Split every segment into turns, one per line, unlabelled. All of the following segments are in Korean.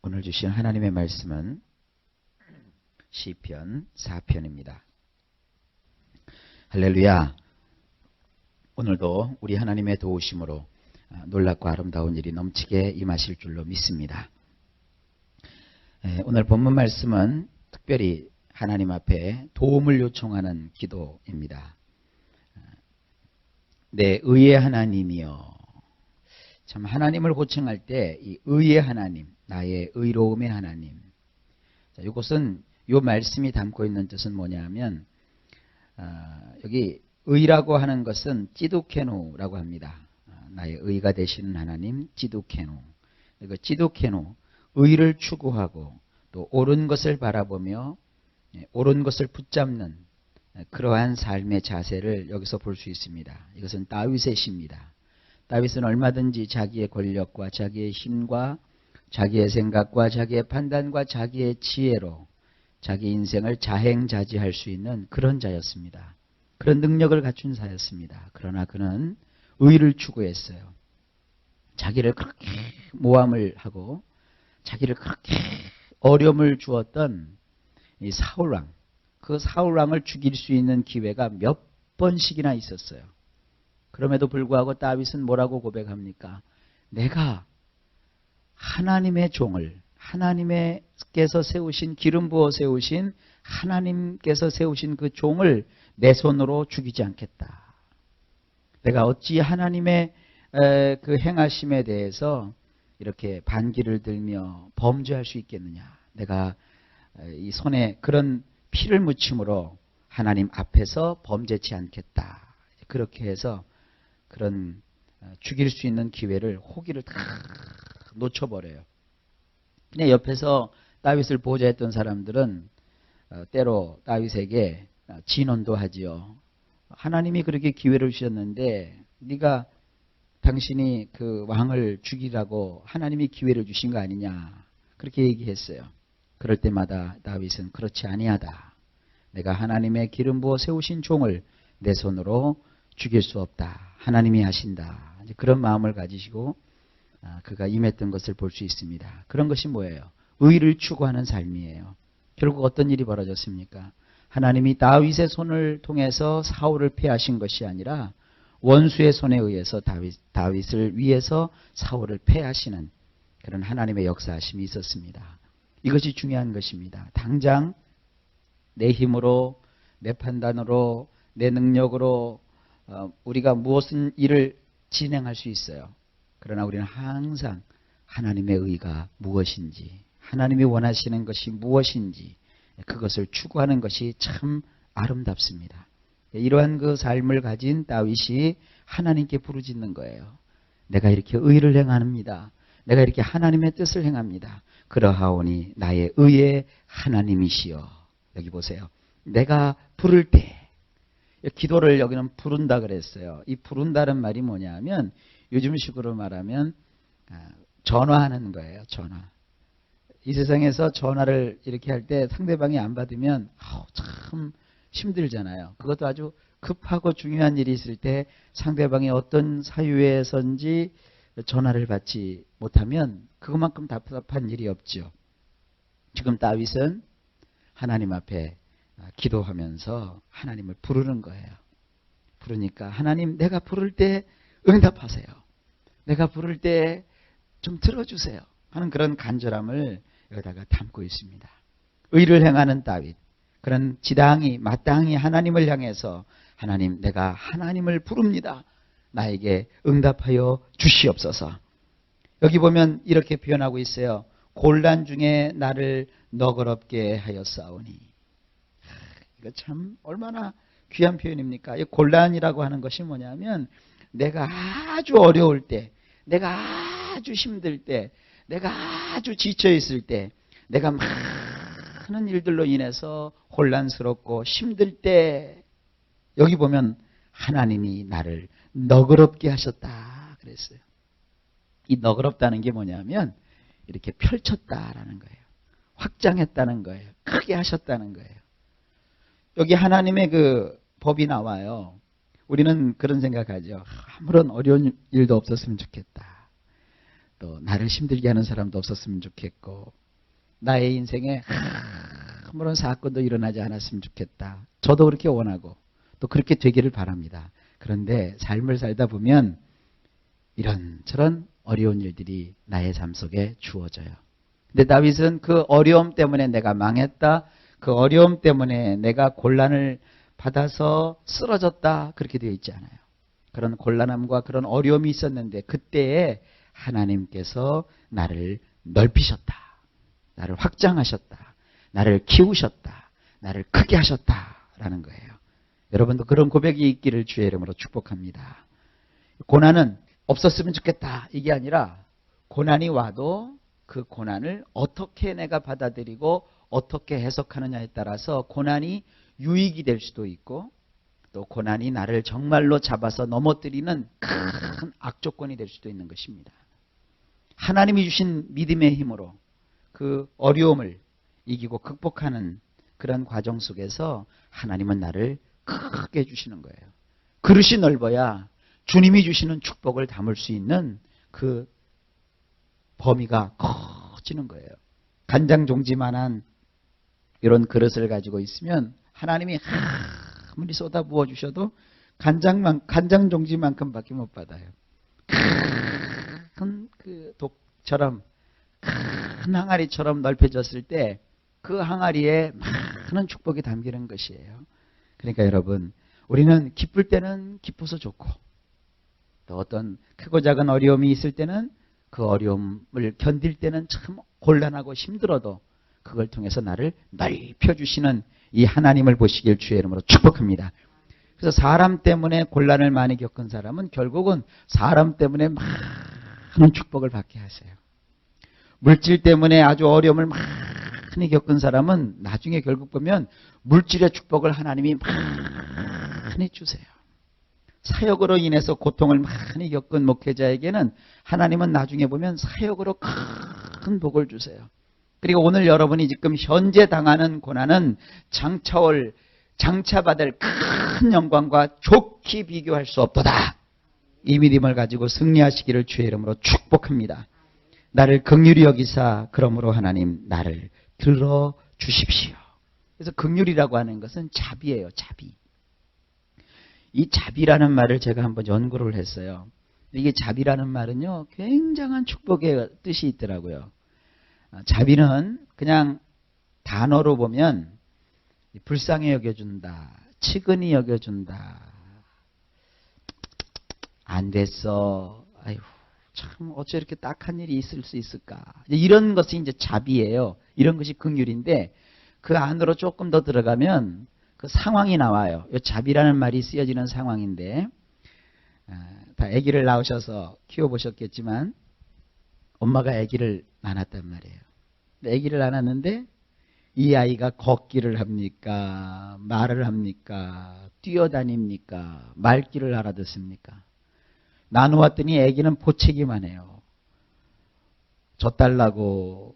오늘 주신 하나님의 말씀은 시편 4편입니다. 할렐루야. 오늘도 우리 하나님의 도우심으로 놀랍고 아름다운 일이 넘치게 임하실 줄로 믿습니다. 오늘 본문 말씀은 특별히 하나님 앞에 도움을 요청하는 기도입니다. 내 의의 하나님이여. 참 하나님을 호칭할 때 이 의의 하나님, 나의 의로움의 하나님. 자, 이것은 이 말씀이 담고 있는 뜻은 뭐냐면 여기 의라고 하는 것은 찌두케노라고 합니다. 나의 의가 되시는 하나님 찌두케노. 그 찌두케노, 의를 추구하고 또 옳은 것을 바라보며 옳은 것을 붙잡는 그러한 삶의 자세를 여기서 볼 수 있습니다. 이것은 다윗의 시입니다. 다윗은 얼마든지 자기의 권력과 자기의 힘과 자기의 생각과 자기의 판단과 자기의 지혜로 자기 인생을 자행자지할 수 있는 그런 자였습니다. 그런 능력을 갖춘 자였습니다. 그러나 그는 의를 추구했어요. 자기를 그렇게 모함을 하고 자기를 그렇게 어려움을 주었던 이 사울왕, 그 사울왕을 죽일 수 있는 기회가 몇 번씩이나 있었어요. 그럼에도 불구하고 다윗은 뭐라고 고백합니까? 내가 하나님의 종을, 하나님께서 세우신, 기름 부어 세우신, 하나님께서 세우신 그 종을 내 손으로 죽이지 않겠다. 내가 어찌 하나님의 그 행하심에 대해서 이렇게 반기를 들며 범죄할 수 있겠느냐. 내가 이 손에 그런 피를 묻힘으로 하나님 앞에서 범죄치 않겠다. 그렇게 해서 그런 죽일 수 있는 기회를 호기를 다 놓쳐버려요. 그냥 옆에서 다윗을 보좌했던 사람들은 때로 다윗에게 진언도 하지요. 하나님이 그렇게 기회를 주셨는데 네가 당신이 그 왕을 죽이라고 하나님이 기회를 주신 거 아니냐. 그렇게 얘기했어요. 그럴 때마다 다윗은 그렇지 아니하다. 내가 하나님의 기름 부어 세우신 종을 내 손으로 죽일 수 없다. 하나님이 하신다. 그런 마음을 가지시고 그가 임했던 것을 볼 수 있습니다. 그런 것이 뭐예요? 의를 추구하는 삶이에요. 결국 어떤 일이 벌어졌습니까? 하나님이 다윗의 손을 통해서 사울을 패하신 것이 아니라 원수의 손에 의해서 다윗을 위해서 사울을 패하시는 그런 하나님의 역사하심이 있었습니다. 이것이 중요한 것입니다. 당장 내 힘으로, 내 판단으로, 내 능력으로 우리가 무엇은 일을 진행할 수 있어요. 그러나 우리는 항상 하나님의 의가 무엇인지, 하나님이 원하시는 것이 무엇인지 그것을 추구하는 것이 참 아름답습니다. 이러한 그 삶을 가진 다윗이 하나님께 부르짖는 거예요. 내가 이렇게 의를 행합니다. 내가 이렇게 하나님의 뜻을 행합니다. 그러하오니 나의 의의 하나님이시여. 여기 보세요. 내가 부를 때, 기도를 여기는 부른다 그랬어요. 이 부른다는 말이 뭐냐면 요즘식으로 말하면 전화하는 거예요. 전화. 이 세상에서 전화를 이렇게 할 때 상대방이 안 받으면 참 힘들잖아요. 그것도 아주 급하고 중요한 일이 있을 때 상대방이 어떤 사유에선지 전화를 받지 못하면 그것만큼 답답한 일이 없죠. 지금 다윗은 하나님 앞에 기도하면서 하나님을 부르는 거예요. 부르니까 하나님 내가 부를 때 응답하세요. 내가 부를 때 좀 들어주세요. 하는 그런 간절함을 여기다가 담고 있습니다. 의를 행하는 다윗. 그런 지당히 마땅히 하나님을 향해서 하나님 내가 하나님을 부릅니다. 나에게 응답하여 주시옵소서. 여기 보면 이렇게 표현하고 있어요. 곤란 중에 나를 너그럽게 하였사오니. 이거 참 얼마나 귀한 표현입니까? 이 곤란이라고 하는 것이 뭐냐면 내가 아주 어려울 때, 내가 아주 힘들 때, 내가 아주 지쳐 있을 때, 내가 많은 일들로 인해서 혼란스럽고 힘들 때 여기 보면 하나님이 나를 너그럽게 하셨다 그랬어요. 이 너그럽다는 게 뭐냐면 이렇게 펼쳤다라는 거예요. 확장했다는 거예요. 크게 하셨다는 거예요. 여기 하나님의 그 법이 나와요. 우리는 그런 생각하죠. 아무런 어려운 일도 없었으면 좋겠다. 또 나를 힘들게 하는 사람도 없었으면 좋겠고, 나의 인생에 아무런 사건도 일어나지 않았으면 좋겠다. 저도 그렇게 원하고 또 그렇게 되기를 바랍니다. 그런데 삶을 살다 보면 이런저런 어려운 일들이 나의 삶 속에 주어져요. 근데 다윗은 그 어려움 때문에 내가 망했다, 그 어려움 때문에 내가 곤란을 받아서 쓰러졌다, 그렇게 되어 있지 않아요. 그런 곤란함과 그런 어려움이 있었는데 그때에 하나님께서 나를 넓히셨다, 나를 확장하셨다, 나를 키우셨다, 나를 크게 하셨다라는 거예요. 여러분도 그런 고백이 있기를 주의 이름으로 축복합니다. 고난은 없었으면 좋겠다 이게 아니라, 고난이 와도 그 고난을 어떻게 내가 받아들이고 어떻게 해석하느냐에 따라서 고난이 유익이 될 수도 있고, 또 고난이 나를 정말로 잡아서 넘어뜨리는 큰 악조건이 될 수도 있는 것입니다. 하나님이 주신 믿음의 힘으로 그 어려움을 이기고 극복하는 그런 과정 속에서 하나님은 나를 크게 해주시는 거예요. 그릇이 넓어야 주님이 주시는 축복을 담을 수 있는 그 범위가 커지는 거예요. 간장종지만한 이런 그릇을 가지고 있으면 하나님이 아무리 쏟아 부어 주셔도 간장종지만큼밖에 못 받아요. 큰 그 독처럼, 큰 항아리처럼 넓혀졌을 때 그 항아리에 많은 축복이 담기는 것이에요. 그러니까 여러분, 우리는 기쁠 때는 기뻐서 좋고, 또 어떤 크고 작은 어려움이 있을 때는 그 어려움을 견딜 때는 참 곤란하고 힘들어도 그걸 통해서 나를 넓혀주시는 이 하나님을 보시길 주의 이름으로 축복합니다. 그래서 사람 때문에 곤란을 많이 겪은 사람은 결국은 사람 때문에 많은 축복을 받게 하세요. 물질 때문에 아주 어려움을 많이 겪은 사람은 나중에 결국 보면 물질의 축복을 하나님이 많이 주세요. 사역으로 인해서 고통을 많이 겪은 목회자에게는 하나님은 나중에 보면 사역으로 큰 복을 주세요. 그리고 오늘 여러분이 지금 현재 당하는 고난은 장차받을 큰 영광과 좋게 비교할 수 없도다. 이 믿음을 가지고 승리하시기를 주의 이름으로 축복합니다. 나를 긍휼히 여기사 그러므로 하나님 나를 들어주십시오. 그래서 긍휼이라고 하는 것은 자비예요. 자비. 이 자비라는 말을 제가 한번 연구를 했어요. 이게 자비라는 말은요, 굉장한 축복의 뜻이 있더라고요. 자비는 그냥 단어로 보면 불쌍히 여겨준다, 측은히 여겨준다, 안 됐어, 아휴 참 어째 이렇게 딱한 일이 있을 수 있을까, 이런 것이 이제 자비예요. 이런 것이 긍휼인데 그 안으로 조금 더 들어가면 그 상황이 나와요. 이 자비라는 말이 쓰여지는 상황인데, 다 아기를 낳으셔서 키워보셨겠지만 엄마가 아기를 낳았단 말이에요. 아기를 낳았는데 이 아이가 걷기를 합니까? 말을 합니까? 뛰어다닙니까? 말귀를 알아듣습니까? 나누었더니 아기는 보채기만 해요. 젖달라고,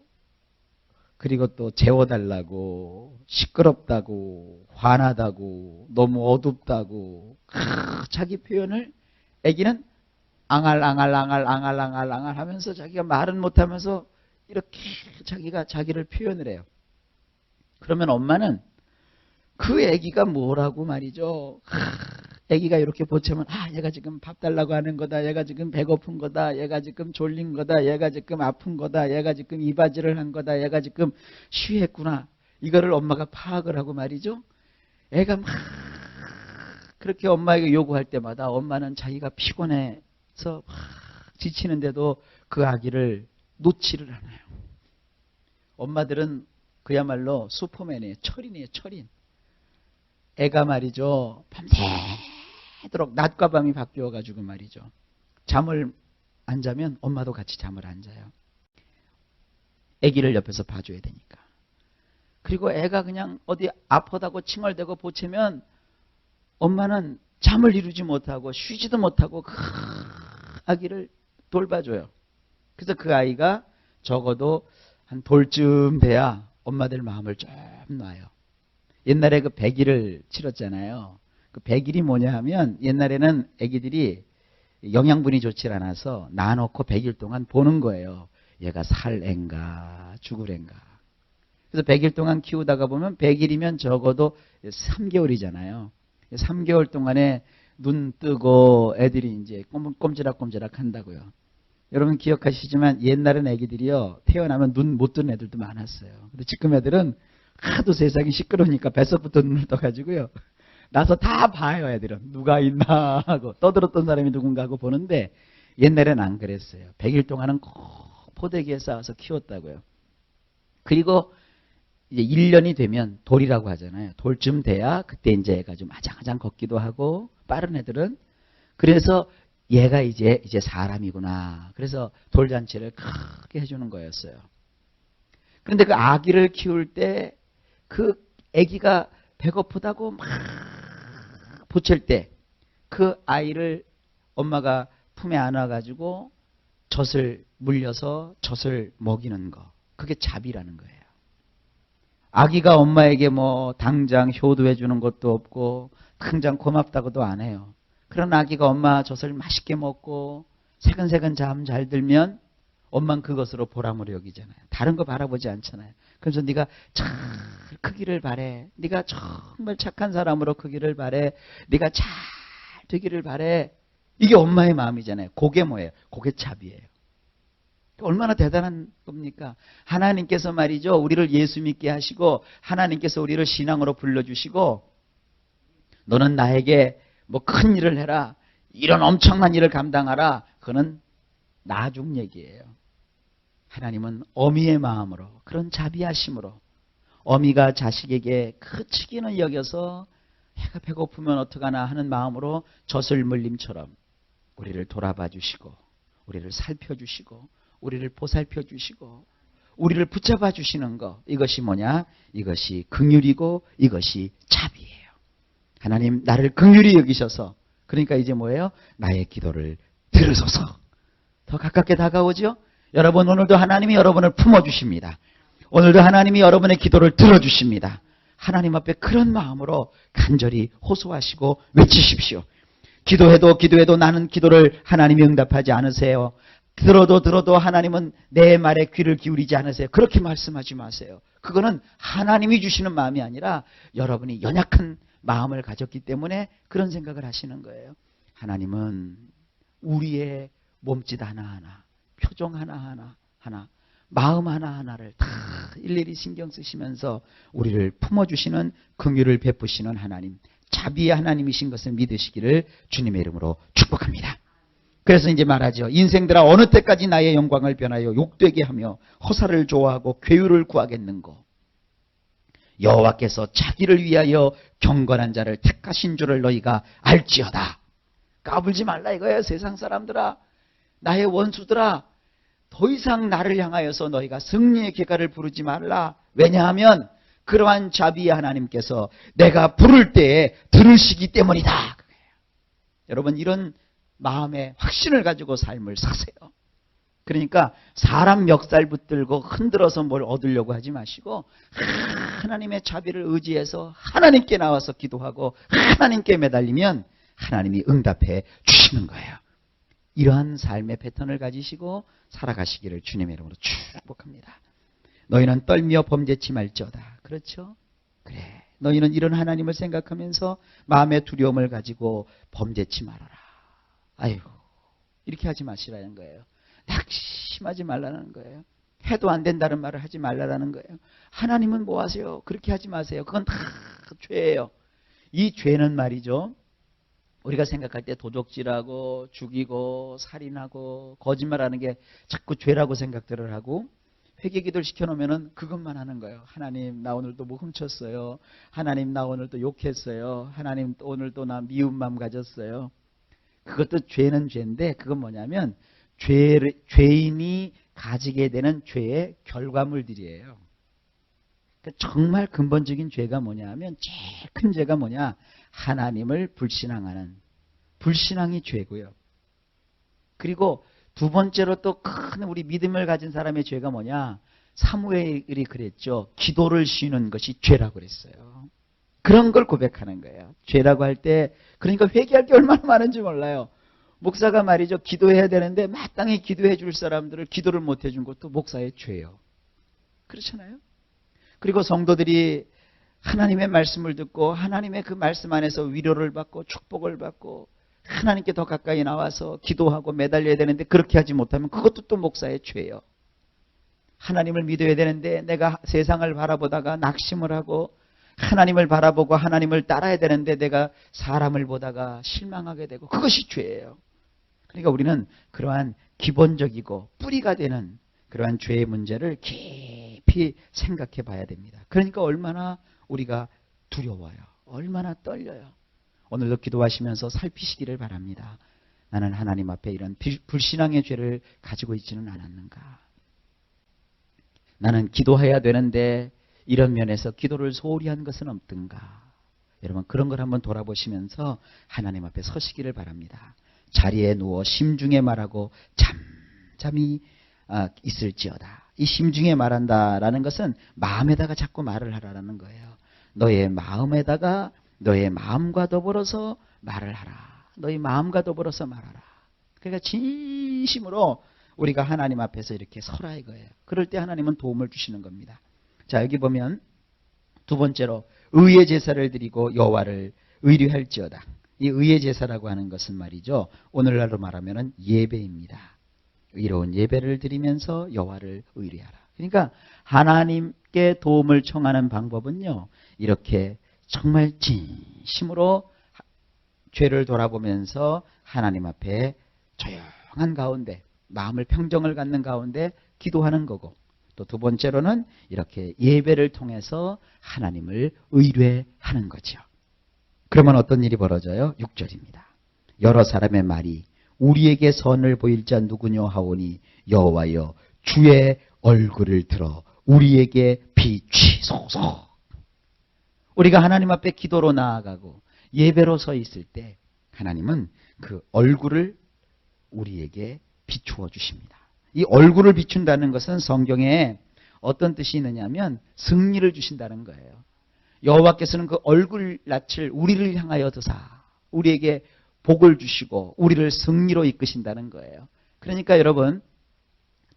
그리고 또 재워달라고, 시끄럽다고, 화나다고, 너무 어둡다고, 자기 표현을 아기는 앙알 하면서 자기가 말은 못하면서 이렇게 자기가 자기를 표현을 해요. 그러면 엄마는 그 아기가 뭐라고 말이죠. 아기가 이렇게 보채면 얘가 지금 밥 달라고 하는 거다, 얘가 지금 배고픈 거다, 얘가 지금 졸린 거다, 얘가 지금 아픈 거다, 얘가 지금 이바지를 한 거다, 얘가 지금 쉬했구나, 이거를 엄마가 파악을 하고 말이죠. 애가 막 그렇게 엄마에게 요구할 때마다 엄마는 자기가 피곤해서 막 지치는데도 그 아기를 놓지를 않아요. 엄마들은 그야말로 슈퍼맨이에요. 철인이에요. 철인. 애가 말이죠, 밤새도록 낮과 밤이 바뀌어가지고 말이죠, 잠을 안 자면 엄마도 같이 잠을 안 자요. 아기를 옆에서 봐줘야 되니까. 그리고 애가 그냥 어디 아프다고 칭얼대고 보채면 엄마는 잠을 이루지 못하고 쉬지도 못하고 그 아기를 돌봐줘요. 그래서 그 아이가 적어도 한 돌쯤 돼야 엄마들 마음을 좀 놔요. 옛날에 그 100일을 치렀잖아요. 그 100일이 뭐냐 하면, 옛날에는 아기들이 영양분이 좋지 않아서 놔놓고 100일 동안 보는 거예요. 얘가 살 앤가 죽을 앤가. 그래서 100일 동안 키우다가 보면 100일이면 적어도 3개월이잖아요. 3개월 동안에 눈 뜨고 애들이 이제 꼼지락꼼지락 한다고요. 여러분 기억하시지만 옛날엔 애기들이요 태어나면 눈 못 뜨는 애들도 많았어요. 근데 지금 애들은 하도 세상이 시끄러우니까 뱃속부터 눈을 떠가지고요. 나서 다 봐요. 애들은 누가 있나 하고 떠들었던 사람이 누군가 하고 보는데 옛날엔 안 그랬어요. 100일 동안은 꼭 포대기에 쌓아서 키웠다고요. 그리고 이제 1년이 되면 돌이라고 하잖아요. 돌쯤 돼야 그때 이제 애가 좀 아장아장 걷기도 하고 빠른 애들은 그래서 얘가 이제 사람이구나. 그래서 돌잔치를 크게 해주는 거였어요. 그런데 그 아기를 키울 때 그 아기가 배고프다고 막 보챌 때 그 아이를 엄마가 품에 안아가지고 젖을 물려서 젖을 먹이는 거. 그게 자비라는 거예요. 아기가 엄마에게 뭐 당장 효도해 주는 것도 없고 당장 고맙다고도 안 해요. 그런 아기가 엄마 젖을 맛있게 먹고 새근새근 잠 잘 들면 엄마는 그것으로 보람을 여기잖아요. 다른 거 바라보지 않잖아요. 그래서 네가 잘 크기를 바래. 네가 정말 착한 사람으로 크기를 바래. 네가 잘 되기를 바래. 이게 엄마의 마음이잖아요. 그게 뭐예요? 그게 자비예요. 얼마나 대단한 겁니까? 하나님께서 말이죠. 우리를 예수 믿게 하시고 하나님께서 우리를 신앙으로 불러주시고 너는 나에게 뭐 큰 일을 해라. 이런 엄청난 일을 감당하라. 그거는 나중 얘기예요. 하나님은 어미의 마음으로 그런 자비하심으로 어미가 자식에게 그 치기는 여겨서 해가 배고프면 어떡하나 하는 마음으로 젖을 물림처럼 우리를 돌아봐 주시고 우리를 살펴주시고 우리를 보살펴 주시고 우리를 붙잡아 주시는 것 이것이 뭐냐? 이것이 긍휼이고 이것이 자비예요. 하나님 나를 긍휼히 여기셔서 그러니까 이제 뭐예요? 나의 기도를 들으소서. 더 가깝게 다가오죠? 여러분 오늘도 하나님이 여러분을 품어주십니다. 오늘도 하나님이 여러분의 기도를 들어주십니다. 하나님 앞에 그런 마음으로 간절히 호소하시고 외치십시오. 기도해도 나는 기도를 하나님이 응답하지 않으세요. 들어도 하나님은 내 말에 귀를 기울이지 않으세요. 그렇게 말씀하지 마세요. 그거는 하나님이 주시는 마음이 아니라 여러분이 연약한 마음을 가졌기 때문에 그런 생각을 하시는 거예요. 하나님은 우리의 몸짓 하나하나, 표정 하나하나, 마음 하나하나를 다 일일이 신경 쓰시면서 우리를 품어주시는 긍휼을 베푸시는 하나님, 자비의 하나님이신 것을 믿으시기를 주님의 이름으로 축복합니다. 그래서 이제 말하죠. 인생들아 어느 때까지 나의 영광을 변하여 욕되게 하며 허사를 좋아하고 괴유를 구하겠는고. 여호와께서 자기를 위하여 경건한 자를 택하신 줄을 너희가 알지어다. 까불지 말라 이거예요. 세상 사람들아, 나의 원수들아, 더 이상 나를 향하여서 너희가 승리의 궤가를 부르지 말라. 왜냐하면 그러한 자비의 하나님께서 내가 부를 때에 들으시기 때문이다. 여러분 이런 마음의 확신을 가지고 삶을 사세요. 그러니까 사람 멱살 붙들고 흔들어서 뭘 얻으려고 하지 마시고 하나님의 자비를 의지해서 하나님께 나와서 기도하고 하나님께 매달리면 하나님이 응답해 주시는 거예요. 이러한 삶의 패턴을 가지시고 살아가시기를 주님의 이름으로 축복합니다. 너희는 떨며 범죄치 말지어다. 그렇죠? 그래. 너희는 이런 하나님을 생각하면서 마음의 두려움을 가지고 범죄치 말아라. 아이고, 이렇게 하지 마시라는 거예요. 낙심하지 말라는 거예요. 해도 안 된다는 말을 하지 말라는 거예요. 하나님은 뭐 하세요? 그렇게 하지 마세요. 그건 다 죄예요. 이 죄는 말이죠. 우리가 생각할 때 도적질하고 죽이고 살인하고 거짓말하는 게 자꾸 죄라고 생각들을 하고 회개기도를 시켜놓으면 그것만 하는 거예요. 하나님 나 오늘 또 뭐 훔쳤어요. 하나님 나 오늘 또 욕했어요. 하나님 오늘 또 나 미운 마음 가졌어요. 그것도 죄는 죄인데 그건 뭐냐면 죄인이 가지게 되는 죄의 결과물들이에요. 그러니까 정말 근본적인 죄가 뭐냐 하면 제일 큰 죄가 뭐냐, 하나님을 불신앙하는 불신앙이 죄고요. 그리고 두 번째로 또 큰 우리 믿음을 가진 사람의 죄가 뭐냐, 사무엘이 그랬죠. 기도를 쉬는 것이 죄라고 그랬어요. 그런 걸 고백하는 거예요. 죄라고 할 때 그러니까 회개할 게 얼마나 많은지 몰라요. 목사가 말이죠. 기도해야 되는데 마땅히 기도해 줄 사람들을 기도를 못 해준 것도 목사의 죄예요. 그렇잖아요. 그리고 성도들이 하나님의 말씀을 듣고 하나님의 그 말씀 안에서 위로를 받고 축복을 받고 하나님께 더 가까이 나와서 기도하고 매달려야 되는데 그렇게 하지 못하면 그것도 또 목사의 죄예요. 하나님을 믿어야 되는데 내가 세상을 바라보다가 낙심을 하고 하나님을 바라보고 하나님을 따라야 되는데 내가 사람을 보다가 실망하게 되고 그것이 죄예요. 그러니까 우리는 그러한 기본적이고 뿌리가 되는 그러한 죄의 문제를 깊이 생각해 봐야 됩니다. 그러니까 얼마나 우리가 두려워요. 얼마나 떨려요. 오늘도 기도하시면서 살피시기를 바랍니다. 나는 하나님 앞에 이런 불신앙의 죄를 가지고 있지는 않았는가. 나는 기도해야 되는데 이런 면에서 기도를 소홀히 한 것은 없던가. 여러분 그런 걸 한번 돌아보시면서 하나님 앞에 서시기를 바랍니다. 자리에 누워 심중에 말하고 잠잠히 있을지어다. 이 심중에 말한다라는 것은 마음에다가 자꾸 말을 하라는 거예요. 너의 마음에다가 너의 마음과 더불어서 말을 하라. 너의 마음과 더불어서 말하라. 그러니까 진심으로 우리가 하나님 앞에서 이렇게 서라 이거예요. 그럴 때 하나님은 도움을 주시는 겁니다. 자 여기 보면 두 번째로 의의 제사를 드리고 여호와를 의뢰할지어다. 이 의의 제사라고 하는 것은 말이죠. 오늘날로 말하면 예배입니다. 의로운 예배를 드리면서 여호와를 의뢰하라. 그러니까 하나님께 도움을 청하는 방법은요. 이렇게 정말 진심으로 죄를 돌아보면서 하나님 앞에 조용한 가운데 마음을 평정을 갖는 가운데 기도하는 거고 또 두 번째로는 이렇게 예배를 통해서 하나님을 의뢰하는 거죠. 그러면 어떤 일이 벌어져요? 6절입니다. 여러 사람의 말이 우리에게 선을 보일 자 누구뇨 하오니 여호와여 주의 얼굴을 들어 우리에게 비추소서. 우리가 하나님 앞에 기도로 나아가고 예배로 서 있을 때 하나님은 그 얼굴을 우리에게 비추어 주십니다. 이 얼굴을 비춘다는 것은 성경에 어떤 뜻이 있느냐면 승리를 주신다는 거예요. 여호와께서는 그 얼굴낯을 우리를 향하여 드사 우리에게 복을 주시고 우리를 승리로 이끄신다는 거예요. 그러니까 여러분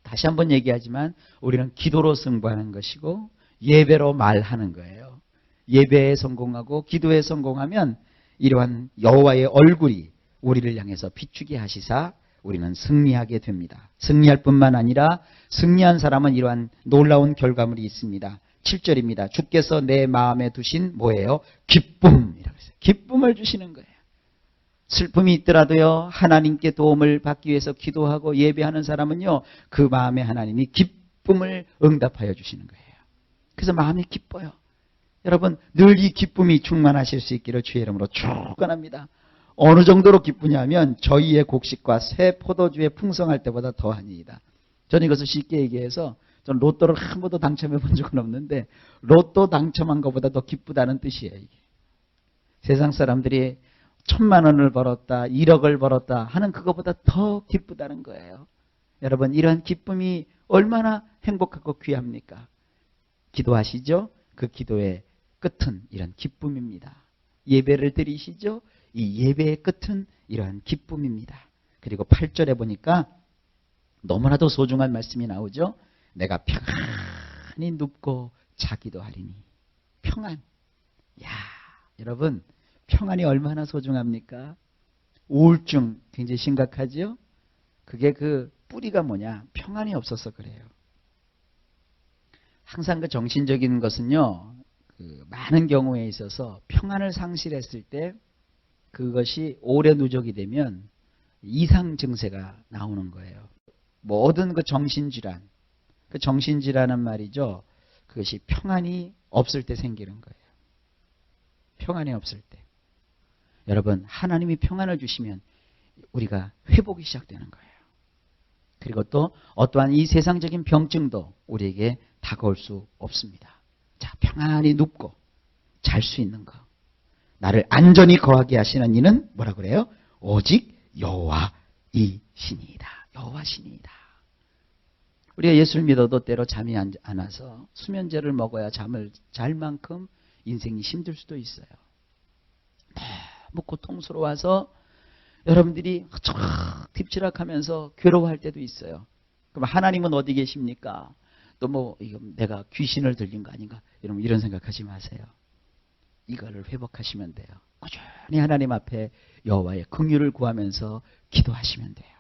다시 한번 얘기하지만 우리는 기도로 승부하는 것이고 예배로 말하는 거예요. 예배에 성공하고 기도에 성공하면 이러한 여호와의 얼굴이 우리를 향해서 비추게 하시사 우리는 승리하게 됩니다. 승리할 뿐만 아니라 승리한 사람은 이러한 놀라운 결과물이 있습니다. 7절입니다. 주께서 내 마음에 두신 뭐예요? 기쁨이라고 했어요. 기쁨을 주시는 거예요. 슬픔이 있더라도요. 하나님께 도움을 받기 위해서 기도하고 예배하는 사람은요. 그 마음에 하나님이 기쁨을 응답하여 주시는 거예요. 그래서 마음이 기뻐요. 여러분 늘 이 기쁨이 충만하실 수 있기를 주의 이름으로 축원합니다. 어느 정도로 기쁘냐면 저희의 곡식과 새 포도주에 풍성할 때보다 더하니이다. 저는 이것을 쉽게 얘기해서 저는 로또를 한 번도 당첨해 본 적은 없는데 로또 당첨한 것보다 더 기쁘다는 뜻이에요. 이게. 세상 사람들이 1,000만 원을 벌었다 1억을 벌었다 하는 그것보다 더 기쁘다는 거예요. 여러분 이런 기쁨이 얼마나 행복하고 귀합니까? 기도하시죠? 그 기도의 끝은 이런 기쁨입니다. 예배를 드리시죠? 이 예배의 끝은 이러한 기쁨입니다. 그리고 8절에 보니까 너무나도 소중한 말씀이 나오죠. 내가 평안히 눕고 자기도 하리니. 평안. 야, 여러분 평안이 얼마나 소중합니까? 우울증 굉장히 심각하죠? 그게 그 뿌리가 뭐냐? 평안이 없어서 그래요. 항상 그 정신적인 것은요. 그 많은 경우에 있어서 평안을 상실했을 때 그것이 오래 누적이 되면 이상 증세가 나오는 거예요. 모든 그 정신질환, 그 정신질환은 말이죠. 그것이 평안이 없을 때 생기는 거예요. 평안이 없을 때. 여러분 하나님이 평안을 주시면 우리가 회복이 시작되는 거예요. 그리고 또 어떠한 이 세상적인 병증도 우리에게 다가올 수 없습니다. 자, 평안히 눕고 잘 수 있는 거. 나를 안전히 거하게 하시는 이는 뭐라 그래요? 오직 여호와이시니이다. 여호와시니이다. 우리가 예수를 믿어도 때로 잠이 안 와서 수면제를 먹어야 잠을 잘 만큼 인생이 힘들 수도 있어요. 너무 고통스러워서 여러분들이 딥치락하면서 괴로워할 때도 있어요. 그럼 하나님은 어디 계십니까? 또 뭐 이거 내가 귀신을 들린 거 아닌가? 여러분 이런 생각하지 마세요. 이거를 회복하시면 돼요. 꾸준히 하나님 앞에 여호와의 긍휼을 구하면서 기도하시면 돼요.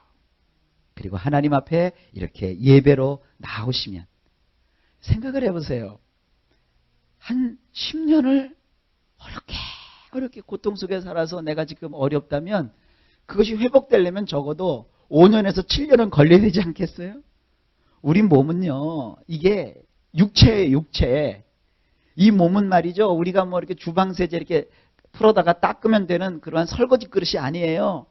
그리고 하나님 앞에 이렇게 예배로 나오시면 생각을 해보세요. 한 10년을 어렵게 고통 속에 살아서 내가 지금 어렵다면 그것이 회복되려면 적어도 5년에서 7년은 걸려야 되지 않겠어요? 우리 몸은요, 이게 육체예요, 육체. 이 몸은 말이죠, 우리가 뭐 이렇게 주방세제 이렇게 풀어다가 닦으면 되는 그러한 설거지 그릇이 아니에요.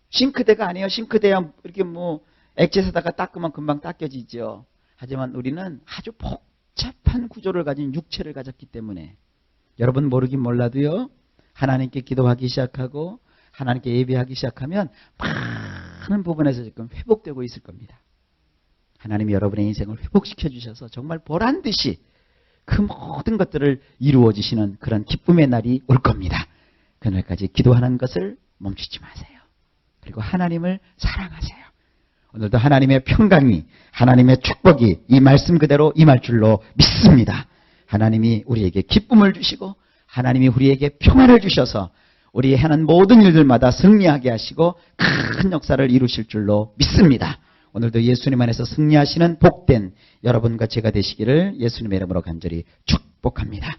싱크대가 아니에요. 싱크대야 이렇게 뭐 액체 사다가 닦으면 금방 닦여지죠. 하지만 우리는 아주 복잡한 구조를 가진 육체를 가졌기 때문에 여러분 모르긴 몰라도요, 하나님께 기도하기 시작하고 하나님께 예배하기 시작하면 많은 부분에서 지금 회복되고 있을 겁니다. 하나님이 여러분의 인생을 회복시켜 주셔서 정말 보란듯이 그 모든 것들을 이루어 주시는 그런 기쁨의 날이 올 겁니다. 그날까지 기도하는 것을 멈추지 마세요. 그리고 하나님을 사랑하세요. 오늘도 하나님의 평강이, 하나님의 축복이 이 말씀 그대로 임할 줄로 믿습니다. 하나님이 우리에게 기쁨을 주시고 하나님이 우리에게 평안을 주셔서 우리의 하는 모든 일들마다 승리하게 하시고 큰 역사를 이루실 줄로 믿습니다. 오늘도 예수님 안에서 승리하시는 복된 여러분과 제가 되시기를 예수님의 이름으로 간절히 축복합니다.